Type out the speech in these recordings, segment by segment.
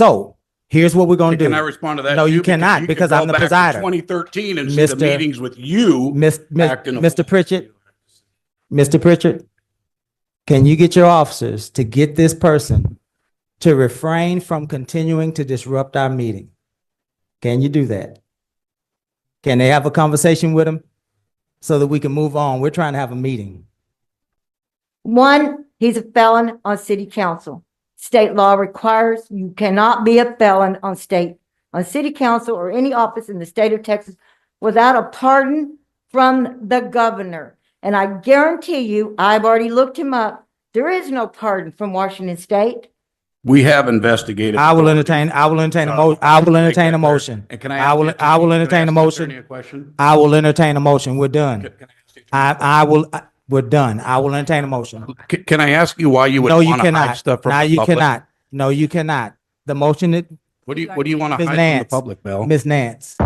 So here's what we're going to do. Can I respond to that? No, too? you cannot, because I'm the presider. 2013 and see the meetings with you. Mr. Pritchard, can you get your officers to get this person to refrain from continuing to disrupt our meeting? Can you do that? Can they have a conversation with him so that we can move on? We're trying to have a meeting. One, he's a felon on city council. State law requires you cannot be a felon on city council or any office in the state of Texas without a pardon from the governor. And I guarantee you, I've already looked him up. There is no pardon from Washington State. We have investigated. I will entertain a motion. And can I I will entertain a motion. I will entertain a motion. We're done. We're done. I will entertain a motion. Can I ask you why you would No, you want to hide cannot. stuff from Now the you public? cannot. No, you cannot. The motion that What do you want to Ms. hide Nance, from the public, Bill? Ms. Nance.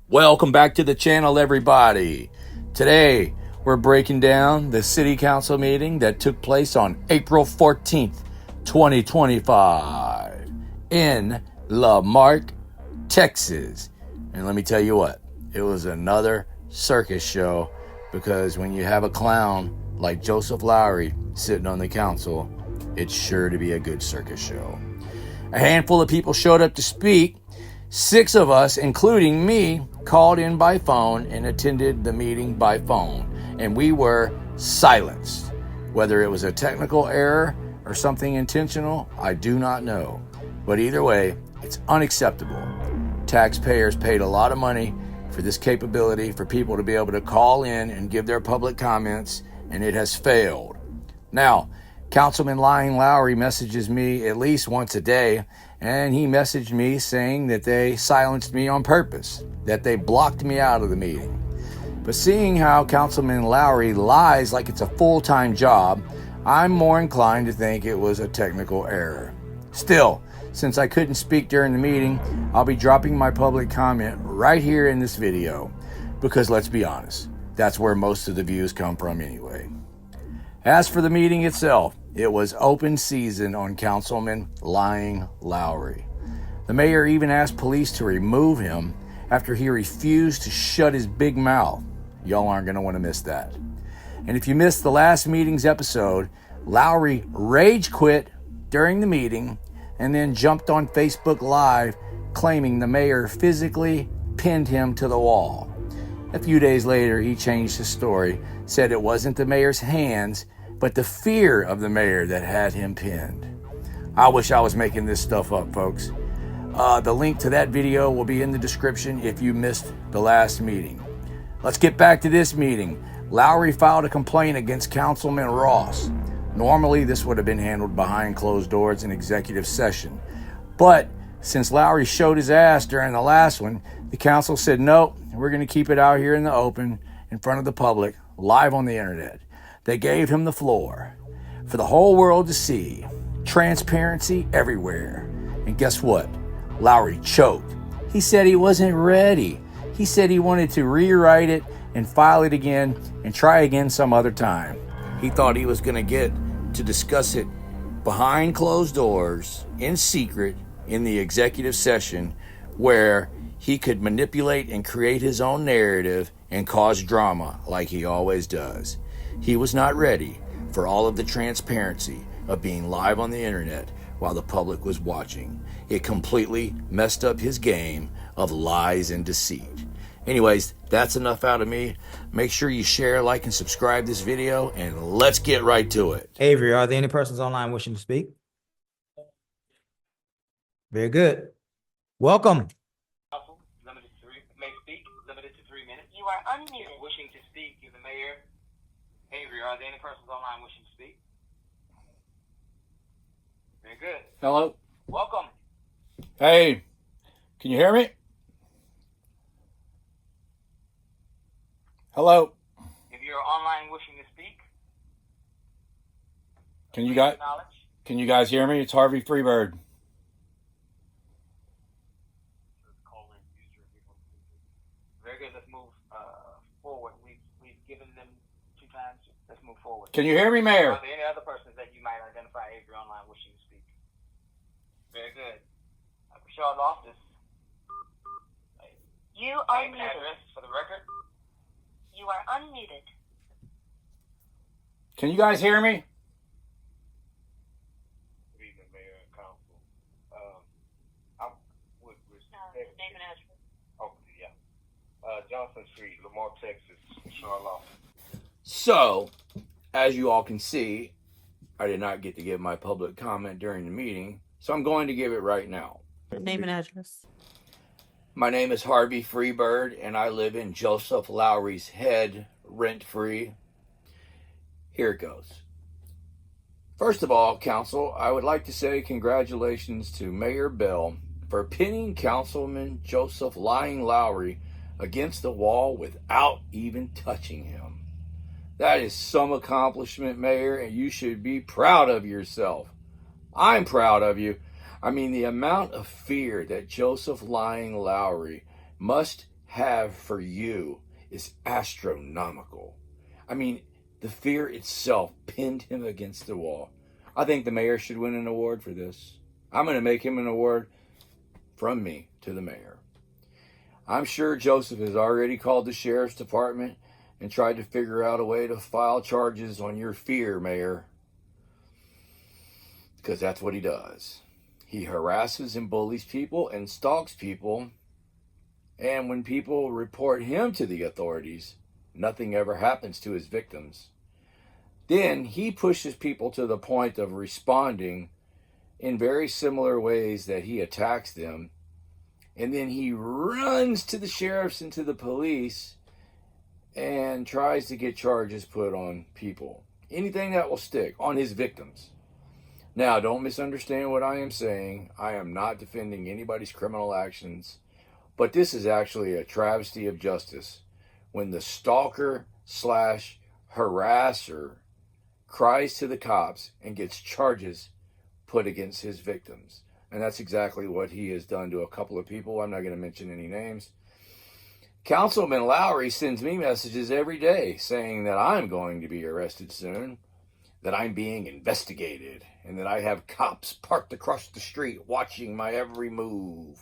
Welcome back to the channel, everybody. Today, we're breaking down the city council meeting that took place on April 14th, 2025 in Marque, Texas. And let me tell you what, it was another circus show, because when you have a clown like Joseph Lowry sitting on the council, it's sure to be a good circus show. A handful of people showed up to speak. 6 of us, including me, called in by phone and attended the meeting by phone, and we were silenced. Whether it was a technical error or something intentional, I do not know. But either way, it's unacceptable. Taxpayers paid a lot of money for this capability for people to be able to call in and give their public comments, and it has failed. Now, Councilman Lowry messages me at least once a day, and he messaged me saying that they silenced me on purpose, that they blocked me out of the meeting. But seeing how Councilman Lowry lies like it's a full-time job, I'm more inclined to think it was a technical error. Still, since I couldn't speak during the meeting, I'll be dropping my public comment right here in this video, because let's be honest, that's where most of the views come from anyway. As for the meeting itself, it was open season on Councilman Lowry. The mayor even asked police to remove him after he refused to shut his big mouth. Y'all aren't going to want to miss that. And if you missed the last meeting's episode, Lowry rage quit during the meeting and then jumped on Facebook Live claiming the mayor physically pinned him to the wall. A few days later, he changed his story, said it wasn't the mayor's hands, but the fear of the mayor that had him pinned. I wish I was making this stuff up, folks. The link to that video will be in the description if you missed the last meeting. Let's get back to this meeting. Lowry filed a complaint against Councilman Ross. Normally, this would have been handled behind closed doors in executive session. But since Lowry showed his ass during the last one, the council said, nope, we're going to keep it out here in the open, in front of the public, live on the internet. They gave him the floor for the whole world to see. Transparency everywhere. And guess what? Lowry choked. He said he wasn't ready. He said he wanted to rewrite it and file it again and try again some other time. He thought he was going to get to discuss it behind closed doors, in secret, in the executive session, where he could manipulate and create his own narrative and cause drama like he always does. He was not ready for all of the transparency of being live on the internet while the public was watching. It completely messed up his game of lies and deceit. Anyways, that's enough out of me. Make sure you share, like, and subscribe this video, and let's get right to it. Avery, are there any persons online wishing to speak? Very good. Welcome. Limited to 3, may speak, limited to 3 minutes. You are unmuted. Wishing to speak, you're the mayor. Avery, are there any persons online wishing to speak? Very good. Hello. Welcome. Hey, can you hear me? Hello. If you're online wishing to speak, Can you guys hear me? It's Harvey Freebird. very good. Let's move forward. We've given them 2 times to let's move forward. Can you hear me, Mayor? Are there any other persons that you might identify Avery online wishing to speak? Very good. Michelle Loftus. You are Name and muted. address for the record. You are unmuted. Can you guys hear me? Good evening, Mayor and Council. I would respect. Name and address. Okay, yeah. Johnson Street, Marque, Texas, Charlotte. So, as you all can see, I did not get to give my public comment during the meeting, so I'm going to give it right now. Name and address. My name is Harvey Freebird, and I live in Joseph Lowry's head, rent-free. Here it goes. First of all, Council, I would like to say congratulations to Mayor Bell for pinning Councilman Joseph Lying Lowry against the wall without even touching him. That is some accomplishment, Mayor, and you should be proud of yourself. I'm proud of you. I mean, the amount of fear that Joseph Lying Lowry must have for you is astronomical. I mean, the fear itself pinned him against the wall. I think the mayor should win an award for this. I'm going to make him an award from me to the mayor. I'm sure Joseph has already called the sheriff's department and tried to figure out a way to file charges on your fear, Mayor. Because that's what he does. He harasses and bullies people and stalks people. And when people report him to the authorities, nothing ever happens to his victims. Then he pushes people to the point of responding in very similar ways that he attacks them. And then he runs to the sheriffs and to the police and tries to get charges put on people. Anything that will stick on his victims. Now, don't misunderstand what I am saying. I am not defending anybody's criminal actions, but this is actually a travesty of justice when the stalker / harasser cries to the cops and gets charges put against his victims. And that's exactly what he has done to a couple of people. I'm not going to mention any names. Councilman Lowry sends me messages every day saying that I'm going to be arrested soon, that I'm being investigated, and that I have cops parked across the street watching my every move.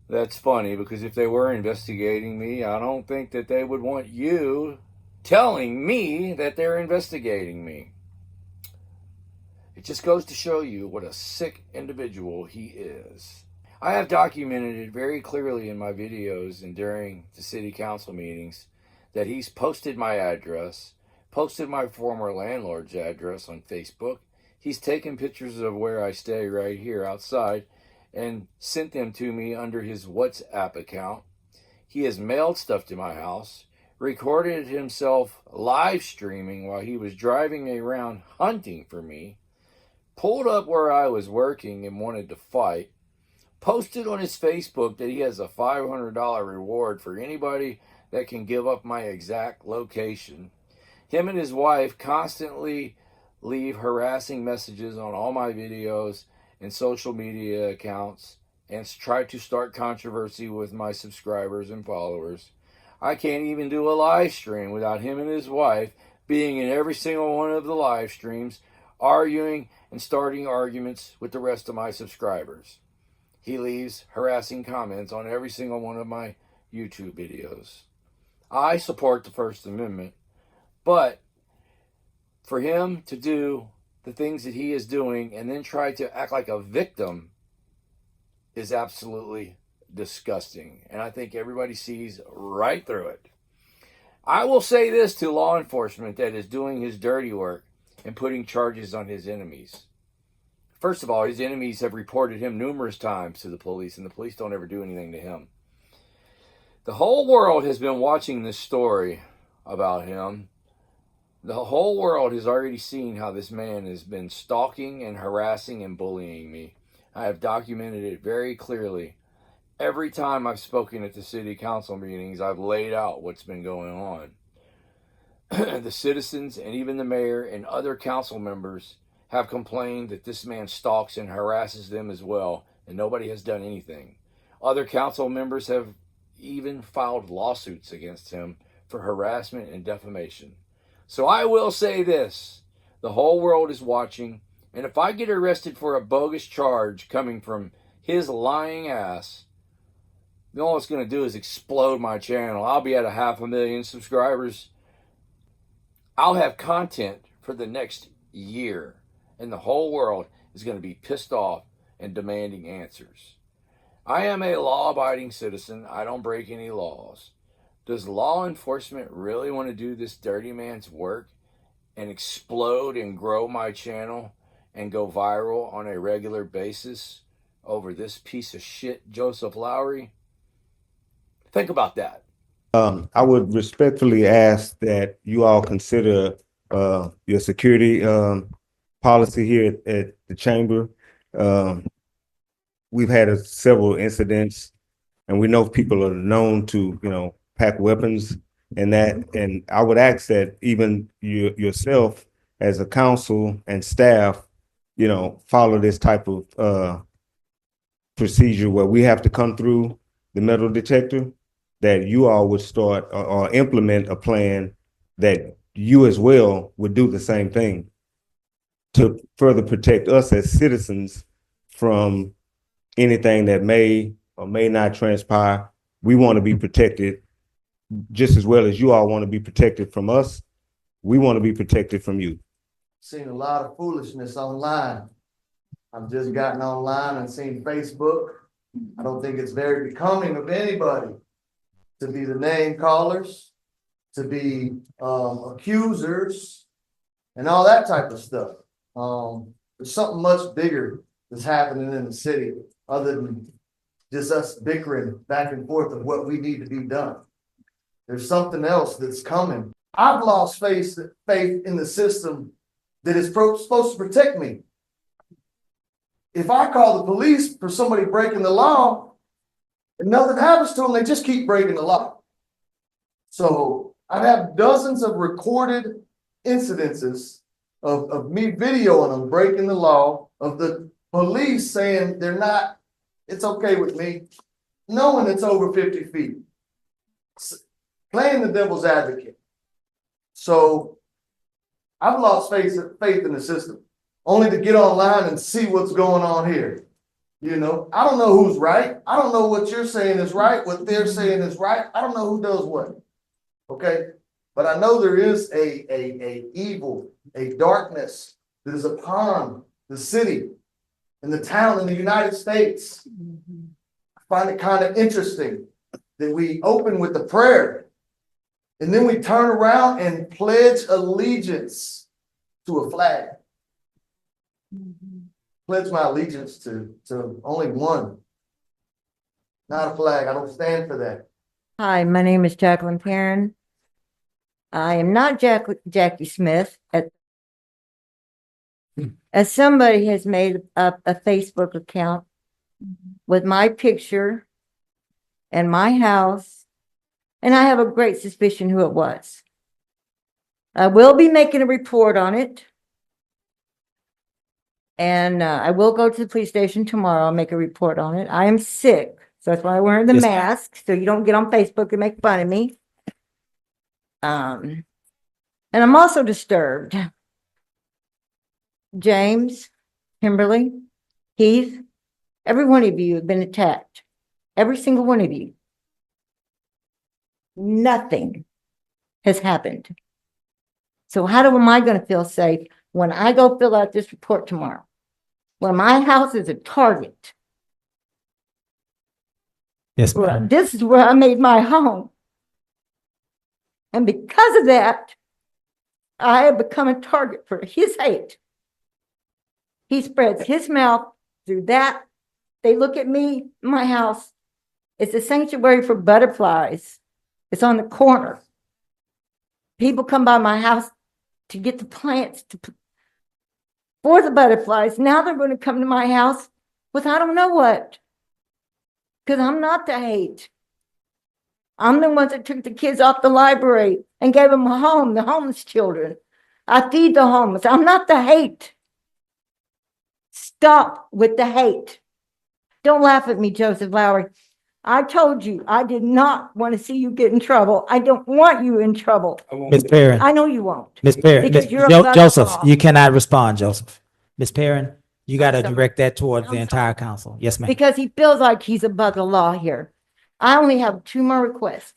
That's funny, because if they were investigating me, I don't think that they would want you telling me that they're investigating me. It just goes to show you what a sick individual he is. I have documented it very clearly in my videos and during the city council meetings that he's posted my address, posted my former landlord's address on Facebook. He's taken pictures of where I stay right here outside and sent them to me under his WhatsApp account. He has mailed stuff to my house, recorded himself live streaming while he was driving me around hunting for me, pulled up where I was working and wanted to fight, posted on his Facebook that he has a $500 reward for anybody that can give up my exact location. Him and his wife constantly leave harassing messages on all my videos and social media accounts and try to start controversy with my subscribers and followers. I can't even do a live stream without him and his wife being in every single one of the live streams, arguing and starting arguments with the rest of my subscribers. He leaves harassing comments on every single one of my YouTube videos. I support the First Amendment, but for him to do the things that he is doing and then try to act like a victim is absolutely disgusting. And I think everybody sees right through it. I will say this to law enforcement that is doing his dirty work and putting charges on his enemies. First of all, his enemies have reported him numerous times to the police, and the police don't ever do anything to him. The whole world has been watching this story about him. The whole world has already seen how this man has been stalking and harassing and bullying me. I have documented it very clearly. Every time I've spoken at the city council meetings, I've laid out what's been going on. The citizens and even the mayor and other council members have complained that this man stalks and harasses them as well, and nobody has done anything. Other council members have even filed lawsuits against him for harassment and defamation. So I will say this, the whole world is watching, and if I get arrested for a bogus charge coming from his lying ass, all it's going to do is explode my channel. I'll be at 500,000 subscribers. I'll have content for the next year, and the whole world is going to be pissed off and demanding answers. I am a law-abiding citizen. I don't break any laws. Does law enforcement really want to do this dirty man's work and explode and grow my channel and go viral on a regular basis over this piece of shit, Joseph Lowry? Think about that. I would respectfully ask that you all consider your security policy here at the chamber. We've had several incidents, and we know people are known to, pack weapons and that. And I would ask that even yourself as a council and staff, follow this type of procedure where we have to come through the metal detector, that you all would start or implement a plan that you as well would do the same thing to further protect us as citizens from anything that may or may not transpire. We want to be protected just as well as you all want to be protected from us. We want to be protected from you. Seen a lot of foolishness online. I've just gotten online and seen Facebook. I don't think it's very becoming of anybody to be the name callers, to be accusers, and all that type of stuff. There's something much bigger that's happening in the city other than just us bickering back and forth of what we need to be done. There's something else that's coming. I've lost faith in the system that is supposed to protect me. If I call the police for somebody breaking the law and nothing happens to them, they just keep breaking the law. So I have dozens of recorded incidences of me videoing them breaking the law, of the police saying it's okay with me, knowing it's over 50 feet, playing the devil's advocate. So I've lost faith in the system, only to get online and see what's going on here. I don't know who's right. I don't know what you're saying is right, what they're saying is right. I don't know who does what. Okay. But I know there is a evil, a darkness that is upon the city and the town in the United States. I find it kind of interesting that we open with the prayer and then we turn around and pledge allegiance to a flag. Pledge my allegiance to only one, not a flag. I don't stand for that. Hi, my name is Jacqueline Perrin. I am not Jackie Smith. As somebody has made up a Facebook account with my picture and my house, and I have a great suspicion who it was. I will be making a report on it. And I will go to the police station tomorrow and make a report on it. I am sick, so that's why I'm wearing the Yes. mask, so you don't get on Facebook and make fun of me. And I'm also disturbed. James, Kimberly, Heath, every one of you have been attacked. Every single one of you. Nothing has happened. So how am I going to feel safe when I go fill out this report tomorrow? When my house is a target. Yes, Well, ma'am. this is where I made my home. And because of that, I have become a target for his hate. He spreads his mouth through that. They look at me, my house. It's a sanctuary for butterflies. It's on the corner. People come by my house to get the plants for the butterflies. Now they're going to come to my house with I don't know what. Because I'm not the hate. I'm the ones that took the kids off the library and gave them a home, the homeless children. I feed the homeless. I'm not the hate. Stop with the hate. Don't laugh at me, Joseph Lowry. I told you, I did not want to see you get in trouble. I don't want you in trouble. Ms. Perrin, I know you won't. Ms. Perrin, Because Ms. you're above the Joseph, law. you cannot respond, Joseph. Ms. Perrin, you got to I'm sorry. direct that towards the I'm entire sorry. council. Yes, ma'am. Because he feels like he's above the law here. I only have two more requests.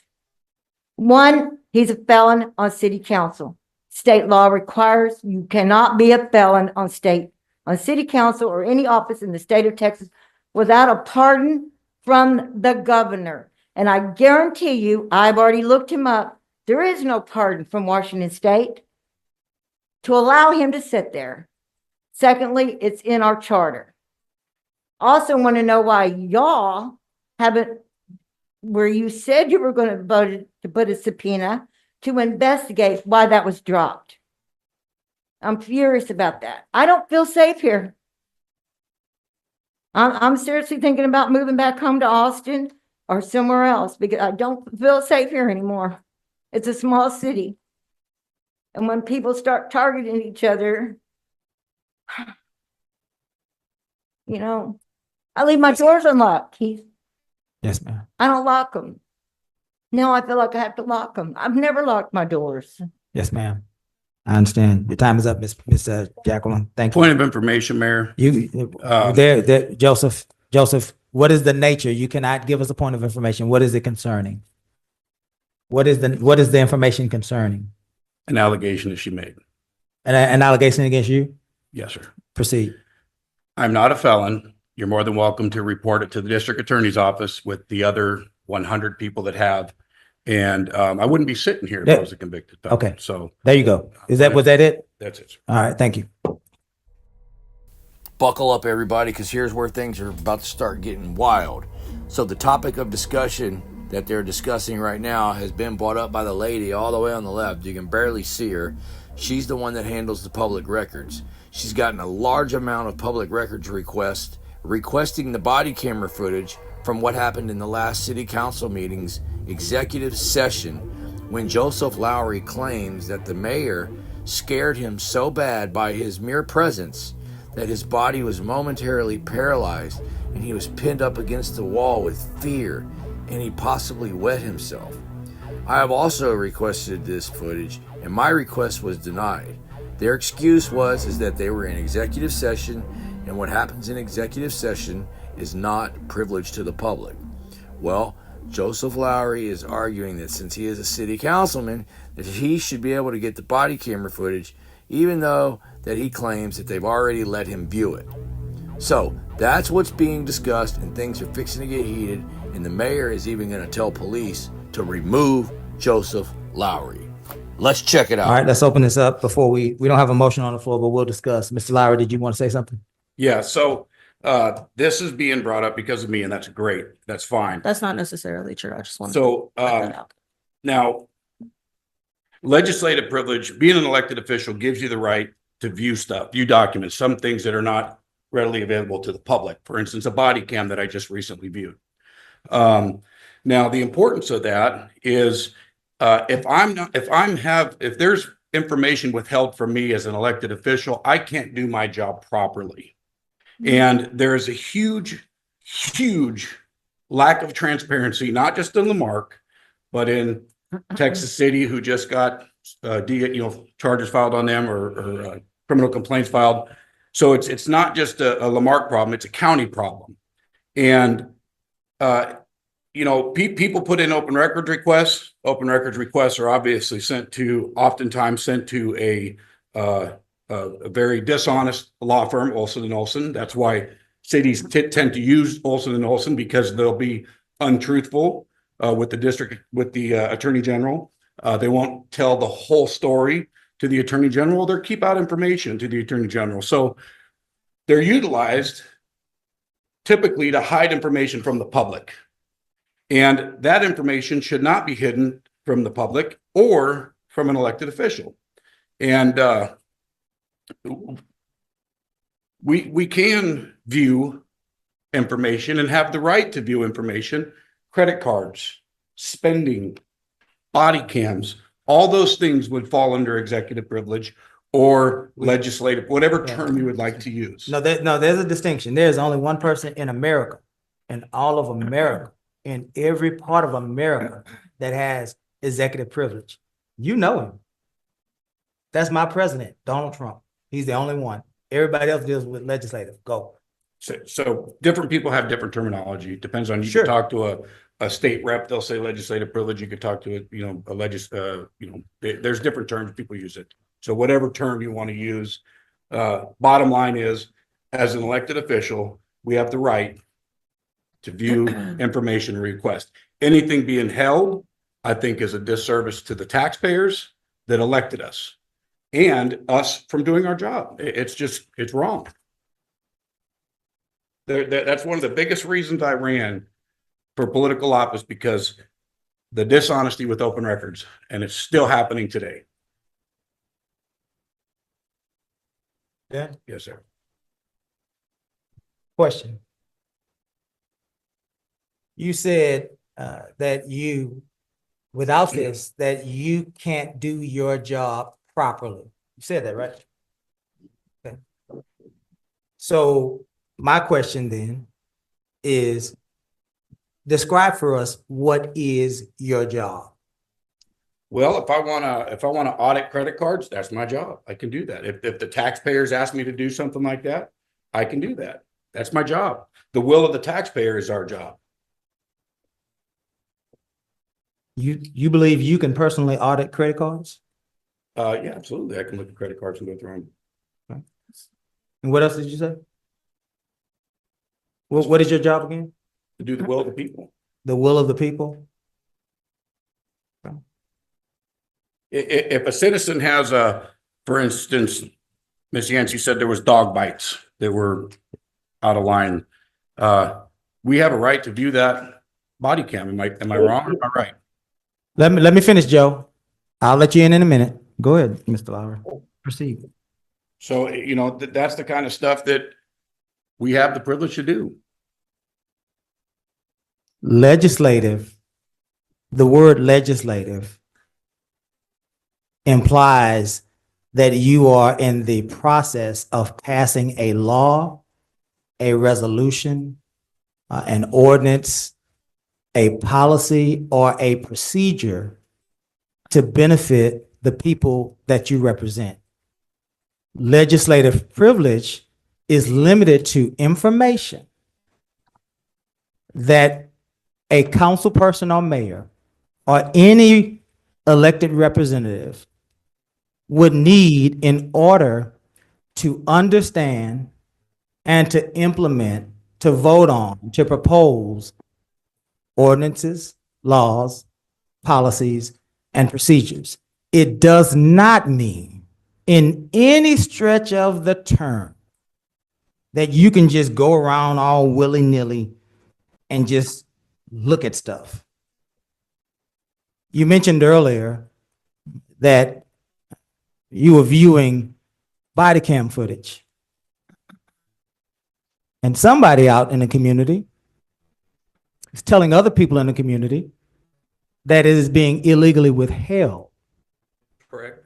One, he's a felon on city council. State law requires you cannot be a felon on city council or any office in the state of Texas without a pardon from the governor. And I guarantee you, I've already looked him up. There is no pardon from Washington State to allow him to sit there. Secondly, it's in our charter. Also want to know why y'all haven't, where you said you were going to vote to put a subpoena to investigate why that was dropped. I'm furious about that. I don't feel safe here. I'm seriously thinking about moving back home to Austin or somewhere else because I don't feel safe here anymore. It's a small city. And when people start targeting each other, you know, I leave my doors unlocked, Keith. Yes, ma'am. I don't lock them. Now I feel like I have to lock them. I've never locked my doors. Yes, ma'am. I understand. Your time is up, Miss Jacqueline. Thank you. Point of information, Mayor. Joseph, what is the nature? You cannot give us a point of information. What is it concerning? What is the information concerning? An allegation that she made. An allegation against you? Yes, sir. Proceed. I'm not a felon. You're more than welcome to report it to the district attorney's office with the other 100 people that have. And I wouldn't be sitting here if I was a convicted felon. Okay. So there you go. Was that it? that's it, sir. All right. Thank you. Buckle up, everybody, because here's where things are about to start getting wild. So the topic of discussion that they're discussing right now has been brought up by the lady all the way on the left. You can barely see her. She's the one that handles the public records. She's gotten a large amount of public records requests, requesting the body camera footage from what happened in the last city council meeting's executive session when Joseph Lowry claims that the mayor scared him so bad by his mere presence that his body was momentarily paralyzed and he was pinned up against the wall with fear and he possibly wet himself. I have also requested this footage and my request was denied. Their excuse is that they were in executive session and what happens in executive session is not privileged to the public. Well, Joseph Lowry is arguing that since he is a city councilman, that he should be able to get the body camera footage, even though that he claims that they've already let him view it. So that's what's being discussed, and things are fixing to get heated, and the mayor is even going to tell police to remove Joseph Lowry. Let's check it out. All right. Let's open this up before we don't have a motion on the floor, but we'll discuss. Mr. Lowry, did you want to say something? Yeah. So this is being brought up because of me, and that's great. That's fine. That's not necessarily true. I just want to So put that out. now, legislative privilege, being an elected official gives you the right to view stuff, view documents, some things that are not readily available to the public. For instance, a body cam that I just recently viewed. Now, the importance of that is if there's information withheld from me as an elected official, I can't do my job properly. And there is a huge lack of transparency, not just in Lamarque, but in Texas City, who just got charges filed on them or criminal complaints filed. So it's not just a Lamarque problem; it's a county problem. And people put in open records requests. Open records requests are obviously oftentimes sent to a very dishonest law firm, Olson & Olson. That's why cities tend to use Olson & Olson, because they'll be untruthful with the attorney general. They won't tell the whole story to the attorney general. They'll keep out information to the attorney general. So they're utilized typically to hide information from the public. And that information should not be hidden from the public or from an elected official. And we can view information and have the right to view information, credit cards, spending, body cams, all those things would fall under executive privilege or legislative, whatever term you would like to use. No, there's a distinction. There's only one person in America, in all of America, in every part of America that has executive privilege. You know him. That's my president, Donald Trump. He's the only one. Everybody else deals with legislative. Go. So different people have different terminology. It depends on, you Sure. can talk to a state rep, they'll say legislative privilege. You could talk to there's different terms people use it. So whatever term you want to use, bottom line is, as an elected official, we have the right to view information request. Anything being held, I think, is a disservice to the taxpayers that elected us and us from doing our job. It's wrong. That's one of the biggest reasons I ran for political office, because the dishonesty with open records, and it's still happening today. Yeah. Yes, sir. Question. You said that without this, that you can't do your job properly. You said that, right? Okay. So my question then is, describe for us, what is your job? Well, if I wanna audit credit cards, that's my job. I can do that. If the taxpayers ask me to do something like that, I can do that. That's my job. The will of the taxpayer is our job. You believe you can personally audit credit cards? Yeah, absolutely. I can look at credit cards and go through them. And what else did you say? What is your job again? To do the will of the people. The will of the people? If a citizen has for instance, Ms. Yancey said there was dog bites that were out of line. We have a right to view that body cam. Am I wrong or am I right? Let me finish, Joe. I'll let you in a minute. Go ahead, Mr. Lowry. Proceed. So, that's the kind of stuff that we have the privilege to do. Legislative, the word legislative implies that you are in the process of passing a law, a resolution, an ordinance, a policy, or a procedure to benefit the people that you represent. Legislative privilege is limited to information that a council person or mayor or any elected representative would need in order to understand and to implement, to vote on, to propose ordinances, laws, policies, and procedures. It does not mean in any stretch of the term that you can just go around all willy-nilly and just look at stuff. You mentioned earlier that you were viewing body cam footage. And somebody out in the community is telling other people in the community that it is being illegally withheld. Correct.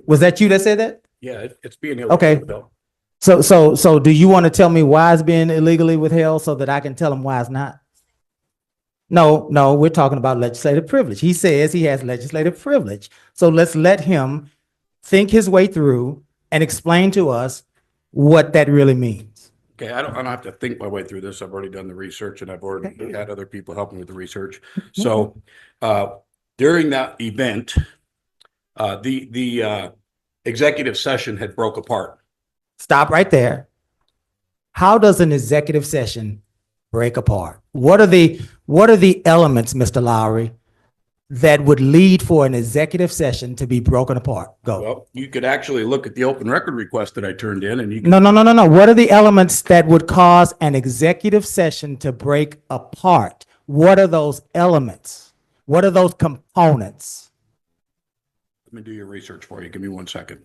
Was that you that said that? Yeah, it's being Okay. illegal. So do you want to tell me why it's being illegally withheld so that I can tell him why it's not? No, we're talking about legislative privilege. He says he has legislative privilege. So let's let him think his way through and explain to us what that really means. Okay, I don't have to think my way through this. I've already done the research and I've already had other people help me with the research. So during that event, the executive session had broke apart. Stop right there. How does an executive session break apart? What are the elements, Mr. Lowry, that would lead for an executive session to be broken apart? Go. Well, you could actually look at the open record request that I turned in and you can. No. What are the elements that would cause an executive session to break apart? What are those elements? What are those components? Let me do your research for you. Give me 1 second.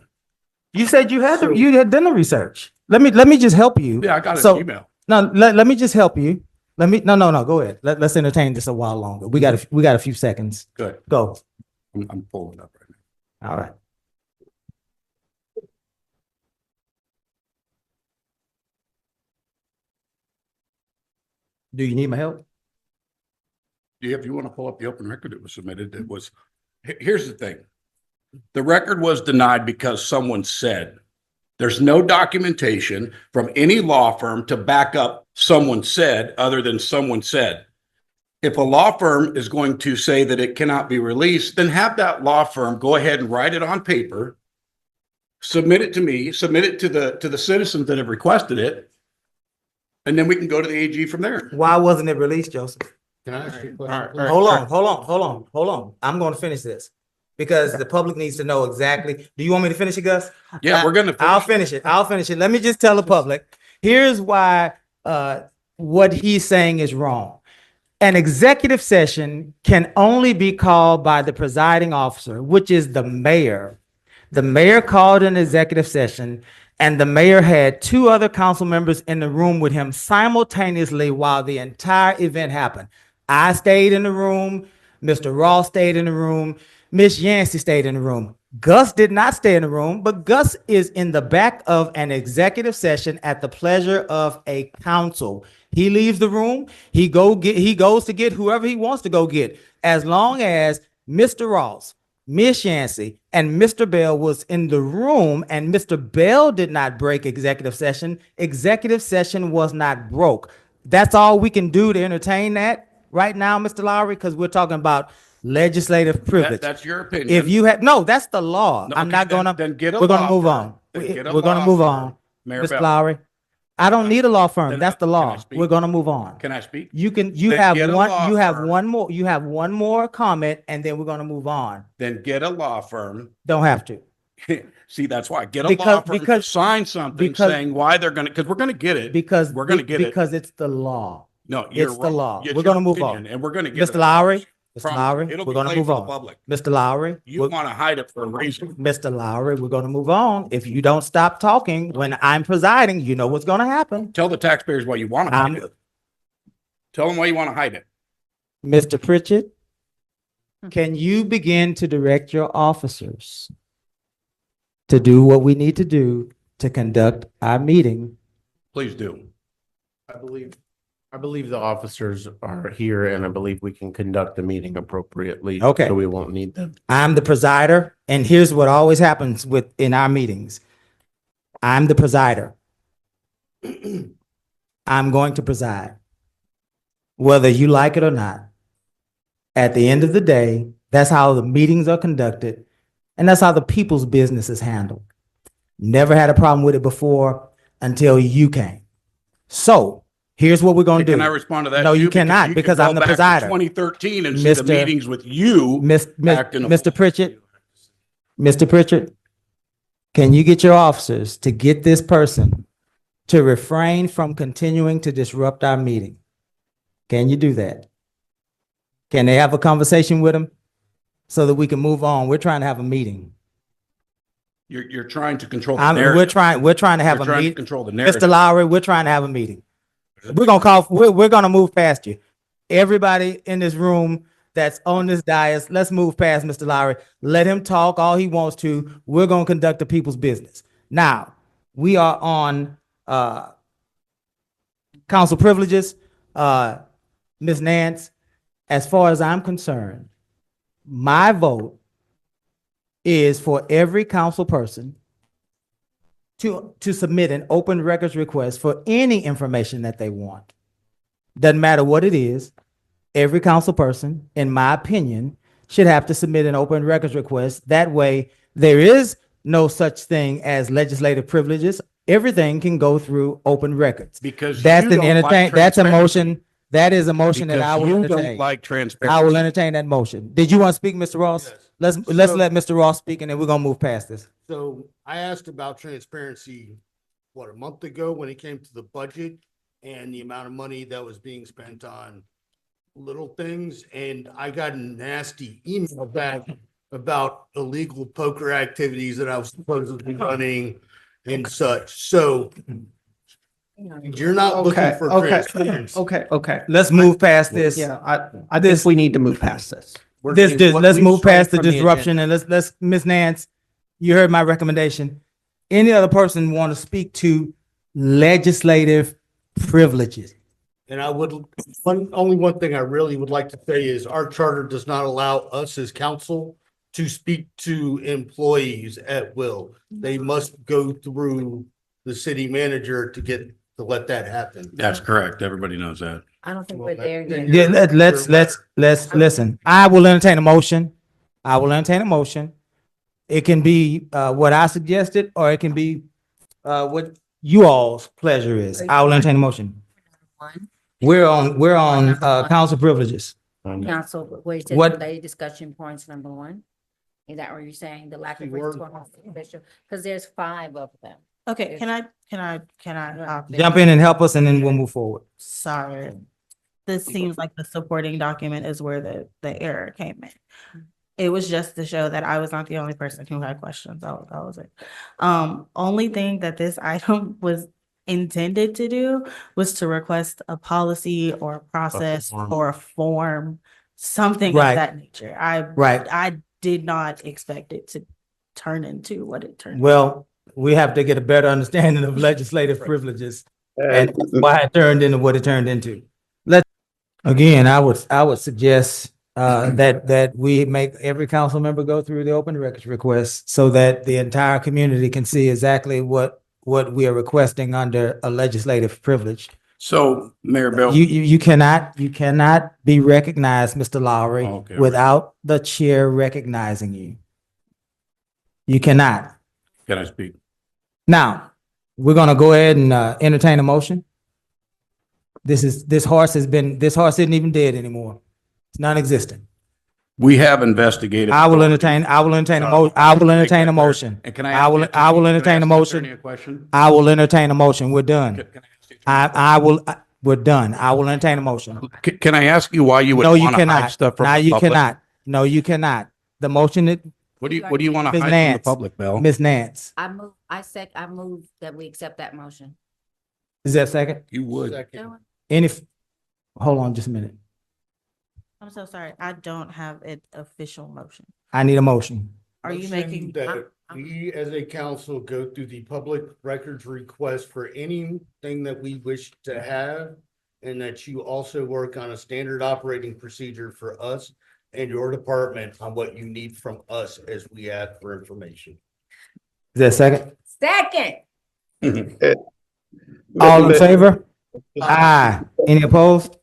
You said you had done the research. Let me just help you. Yeah, I got his So- email. No, let me just help you. No, go ahead. Let's entertain this a while longer. We got a few seconds. Good. Go. I'm pulling it up right now. All right. Do you need my help? if you want to pull up the open record that was submitted, it was, here's the thing. The record was denied because someone said. There's no documentation from any law firm to back up someone said other than someone said. If a law firm is going to say that it cannot be released, then have that law firm go ahead and write it on paper, submit it to me, submit it to the citizens that have requested it, and then we can go to the AG from there. Why wasn't it released, Joseph? Can I ask you a All question? right, hold on. I'm going to finish this because the public needs to know exactly. Do you want me to finish it, Gus? Yeah, we're gonna. I'll finish it. Let me just tell the public. Here's why what he's saying is wrong. An executive session can only be called by the presiding officer, which is the mayor. The mayor called an executive session, and the mayor had two other council members in the room with him simultaneously while the entire event happened. I stayed in the room. Mr. Ross stayed in the room. Miss Yancey stayed in the room. Gus did not stay in the room, but Gus is in the back of an executive session at the pleasure of a council. He leaves the room. He goes to get whoever he wants to go get, as long as Mr. Ross, Miss Yancey, and Mr. Bell was in the room, and Mr. Bell did not break executive session. Executive session was not broke. That's all we can do to entertain that right now, Mr. Lowry, because we're talking about legislative privilege. That's your opinion. If you had, no, that's the law. No, I'm okay, not gonna, then get a we're gonna law move firm. on. Then get a We're gonna law move firm. on. Mayor Mr. Bell. Lowry, I don't need a law firm. Then That's the can I law. speak? We're gonna move on. Can I speak? You Then get a law firm. you have one more comment, and then we're gonna move on. Then get a law firm. Don't have to. See, that's why. Get a law firm to sign something saying why they're gonna, because we're gonna get it. Because we're gonna get it. because it's the law. No, you're It's the wrong. law. It's We're gonna your move opinion, on. and we're gonna get Mr. it. Lowry, Mr. Promise. Lowry, It'll we're be gonna played move for the on. public. Mr. Lowry, You want to hide it for a reason. Mr. Lowry, we're gonna move on. If you don't stop talking when I'm presiding, you know what's gonna happen. Tell the taxpayers why you want to hide I'm- it. Tell them why you want to hide it. Mr. Pritchett, can you begin to direct your officers to do what we need to do to conduct our meeting? Please do. I believe the officers are here and I believe we can conduct the meeting appropriately. Okay. So we won't need them. I'm the presider, and here's what always happens in our meetings. I'm the presider. I'm going to preside, whether you like it or not. At the end of the day, that's how the meetings are conducted, and that's how the people's business is handled. Never had a problem with it before until you came. So here's what we're going to do. Can I respond to that? No, too? you cannot, can because go I'm the back to presider. 2013 and see the Mr. meetings with you. acting a Mr. Pritchett, Mr. Pritchett, can you get your officers to get this person to refrain from continuing to disrupt our meeting? Can you do that? Can they have a conversation with him so that we can move on? We're trying to have a meeting. You're trying to control the narrative. We're trying to have You're a trying to meeting. control the narrative. Mr. Lowry, we're trying to have a meeting. We're gonna move past you. Everybody in this room that's on this dais, let's move past Mr. Lowry. Let him talk all he wants to. We're gonna conduct the people's business. Now, we are on council privileges. Ms. Nance, as far as I'm concerned, my vote is for every council person to submit an open records request for any information that they want. Doesn't matter what it is. Every council person, in my opinion, should have to submit an open records request. That way, there is no such thing as legislative privileges. Everything can go through open records. Because That's you an don't like entertain, that's a transparency. motion. That is a motion that I Because will you don't entertain. like I transparency. will entertain that motion. Did you want to speak, Mr. Ross? Let's let Mr. Ross speak, and then we're gonna move past this. So I asked about transparency, a month ago when it came to the budget and the amount of money that was being spent on little things. And I got a nasty email back about illegal poker activities that I was supposedly running and such. So you're not looking for transparency. Okay. Let's move past this. Yeah, I think we need to move past this. Let's move past the disruption, and let's, Ms. Nance, you heard my recommendation. Any other person want to speak to legislative privileges? And only one thing I really would like to say is our charter does not allow us as council to speak to employees at will. They must go through the city manager to let that happen. That's correct. Everybody knows that. I don't think we're there yet. Yeah, let's listen. I will entertain a motion. I will entertain a motion. It can be, what I suggested, or it can be, what you all's pleasure is. I will entertain a motion. We're on council privileges. Council, where it says What- related discussion points number one. Is that what you're saying? The lack of Keyword. because there's 5 of them. Okay, can I Jump in and help us, and then we'll move forward. sorry. This seems like the supporting document is where the error came in. It was just to show that I was not the only person who had questions. That was it. Only thing that this item was intended to do was to request a policy or a process form. or a form, something Right. of that nature. Right. I did not expect it to turn into what it turned. Well, we have to get a better understanding of legislative privileges and why it turned into what it turned into. Again, I would suggest that we make every council member go through the open records request so that the entire community can see exactly what we are requesting under a legislative privilege. So, Mayor Bill. You cannot be recognized, Mr. Lowry, Okay. without the chair recognizing you. You cannot. Can I speak? Now, we're gonna go ahead and entertain a motion. This horse isn't even dead anymore. It's non-existent. We have investigated. I will entertain a motion. And can I? I will entertain a motion. I will entertain a motion. We're done. We're done. I will entertain a motion. Can I ask you why you would No, you want to hide cannot. stuff from Now the you public? cannot. No, you cannot. The motion that, What do you want to Ms. hide from the Nance, public, Bill? Ms. Nance, I move that we accept that motion. is that a second? You would. Second. Hold on just a minute. I'm so sorry. I don't have an official motion. I need a motion. Are you Motion making? that we as a council go through the public records request for anything that we wish to have, and that you also work on a standard operating procedure for us and your department on what you need from us as we ask for information. Is that a second? Second. All in favor? Aye. Any opposed?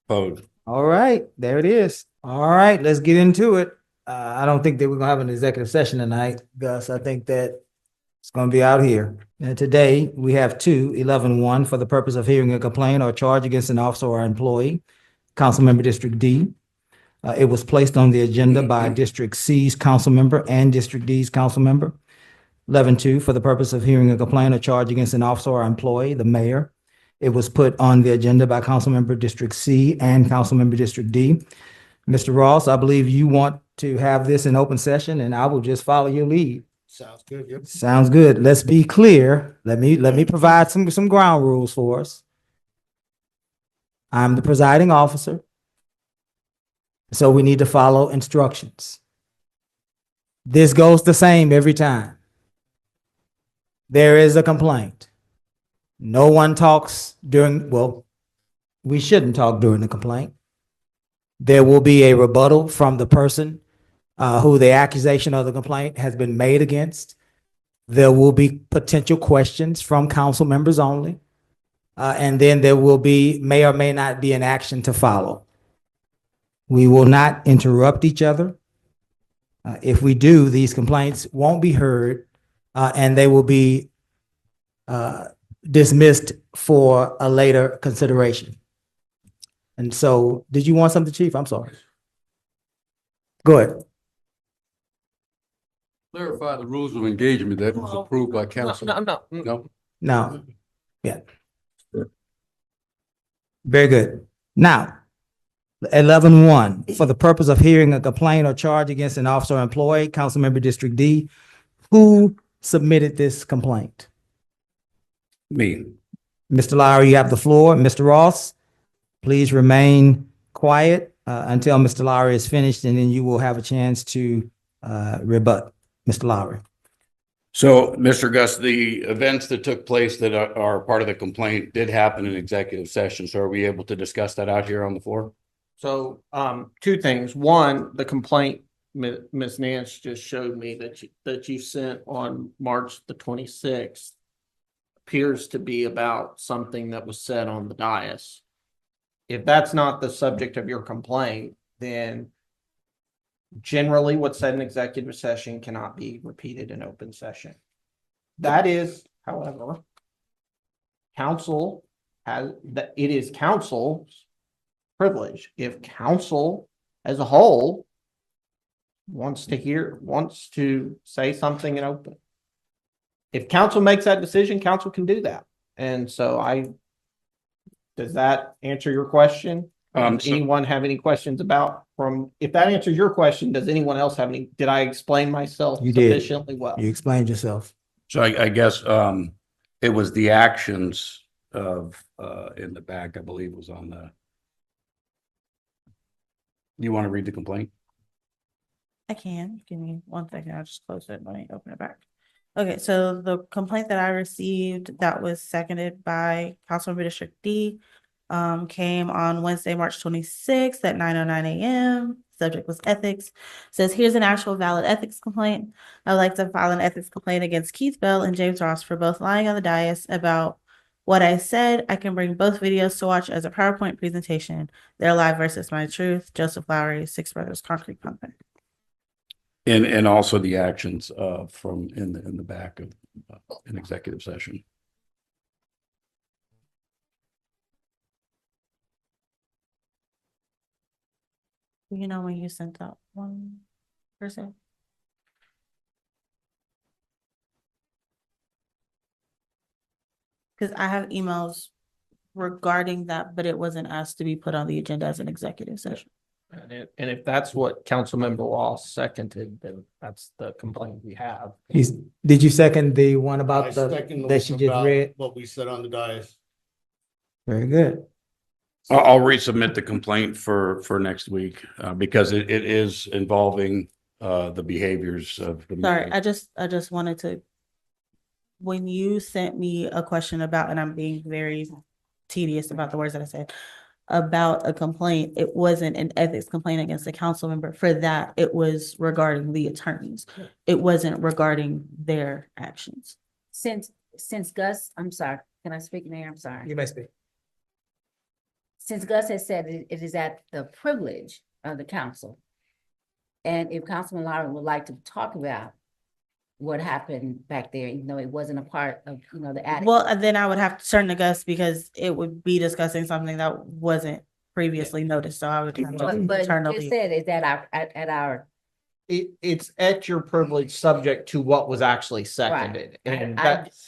Opposed. All right, there it is. All right, let's get into it. I don't think that we're gonna have an executive session tonight, Gus. I think that it's gonna be out here. And today, we have 2-11-1 for the purpose of hearing a complaint or charge against an officer or employee, Councilmember District D. It was placed on the agenda by District C's council member and District D's council member. 11-2 for the purpose of hearing a complaint or charge against an officer or employee, the mayor. It was put on the agenda by Councilmember District C and Councilmember District D. Mr. Ross, I believe you want to have this in open session, and I will just follow your lead. Sounds good, yep. Sounds good. Let's be clear. Let me provide some ground rules for us. I'm the presiding officer, so we need to follow instructions. This goes the same every time. There is a complaint. No one talks we shouldn't talk during the complaint. There will be a rebuttal from the person who the accusation of the complaint has been made against. There will be potential questions from council members only. And then there will may or may not be an action to follow. We will not interrupt each other. If we do, these complaints won't be heard, and they will be dismissed for a later consideration. And so, did you want something, Chief? I'm sorry. Go ahead. Clarify the rules of engagement that was approved by council. No. No. Yeah. Very good. Now, 11-1, for the purpose of hearing a complaint or charge against an officer or employee, Councilmember District D, who submitted this complaint? Me. Mr. Lowry, you have the floor. Mr. Ross, please remain quiet until Mr. Lowry is finished, and then you will have a chance to rebut. Mr. Lowry. So, Mr. Gus, the events that took place that are part of the complaint did happen in executive session. So are we able to discuss that out here on the floor? So, two things. One, the complaint, Ms. Nance just showed me that you sent on March the 26th appears to be about something that was said on the dais. If that's not the subject of your complaint, then generally what's said in executive session cannot be repeated in open session. That is, however, it is council's privilege. If council as a whole wants to say something in open. If council makes that decision, council can do that. And so does that answer your question? Does anyone have any questions if that answers your question, does anyone else have any, did I explain myself sufficiently well? You explained yourself. So I guess it was the actions of in the back, I believe was on the. You want to read the complaint? I can. Give me 1 second. I'll just close it. Let me open it back. Okay, so the complaint that I received that was seconded by Councilmember District D came on Wednesday, March 26th at 9:09 a.m. Subject was ethics. Says, here's an actual valid ethics complaint. I'd like to file an ethics complaint against Keith Bell and James Ross for both lying on the dais about what I said. I can bring both videos to watch as a PowerPoint presentation. Their live versus my truth. Joseph Lowry, Six Brothers Concrete Company. And also the actions from in the back of an executive session. You know when you sent out one person? Because I have emails regarding that, but it wasn't asked to be put on the agenda as an executive session. And if that's what Councilmember Ross seconded, then that's the complaint we have. Did you second the one I about second the that she one just about read? what we said on the dais. Very good. I'll resubmit the complaint for next week because it is involving the behaviors of the. Sorry, I just wanted to, when you sent me a question about, and I'm being very tedious about the words that I said, about a complaint, it wasn't an ethics complaint against a council member. For that, it was regarding the attorneys. It wasn't regarding their actions. Since Gus, I'm sorry, can I speak, Mayor? I'm sorry. You may speak. Since Gus has said it is at the privilege of the council. And if Councilman Lowry would like to talk about what happened back there, even though it wasn't a part of, the attic. Well, then I would have to turn to Gus because it would be discussing something that wasn't previously noticed. So I would have to But turn you said it's at our. It's at your privilege subject to what was actually seconded. Right. And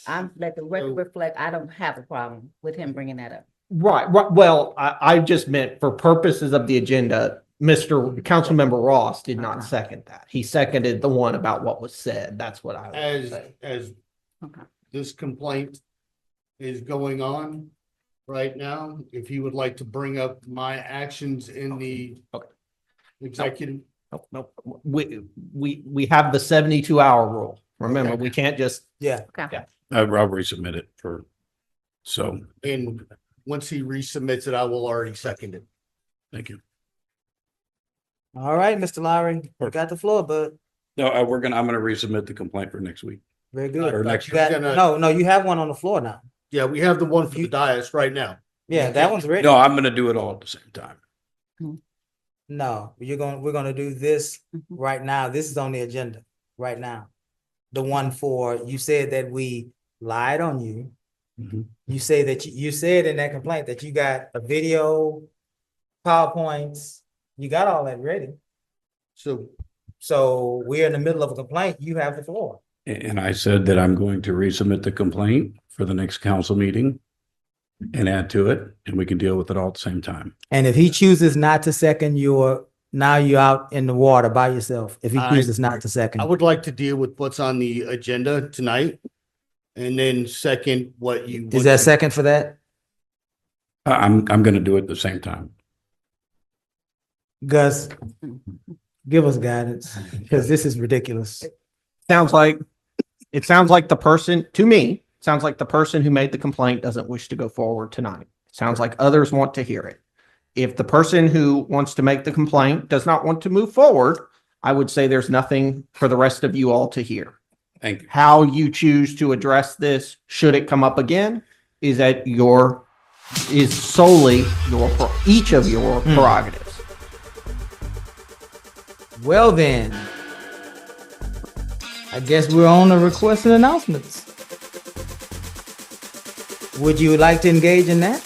I'm let the record reflect, I don't have a problem with him bringing that up. Right. Well, I just meant for purposes of the agenda, Councilmember Ross did not second that. He seconded the one about what was said. That's what I was saying. As Okay. this complaint is going on right now, if you would like to bring up my actions in the executive. Nope. We have the 72-hour rule. Remember, we can't just. Yeah. Okay. Yeah. I'll resubmit it so. And once he resubmits it, I will already second it. Thank you. All right, Mr. Lowry, you got the floor, bud. No, I'm gonna resubmit the complaint for next week. Very good. Or next You got- no, you have one on the floor now. Yeah, we have the one for the dais right now. Yeah, that one's ready. No, I'm gonna do it all at the same time. No, we're gonna do this right now. This is on the agenda right now. The one for, you said that we lied on you. You say that you said in that complaint that you got a video, PowerPoints, you got all that ready. So we're in the middle of a complaint. You have the floor. And I said that I'm going to resubmit the complaint for the next council meeting and add to it, and we can deal with it all at the same time. And if he chooses not to second now you're out in the water by yourself. If he chooses not to second. I would like to deal with what's on the agenda tonight. And then second, what you. Is that second for that? I'm gonna do it at the same time. It sounds like the person, to me, sounds like the person who made the complaint doesn't wish to go forward tonight. Sounds like others want to hear it. If the person who wants to make the complaint does not want to move forward, I would say there's nothing for the rest of you all to hear. Thank you. How you choose to address this, should it come up again, is solely each of your prerogatives. Well then, I guess we're on the request and announcements. Would you like to engage in that?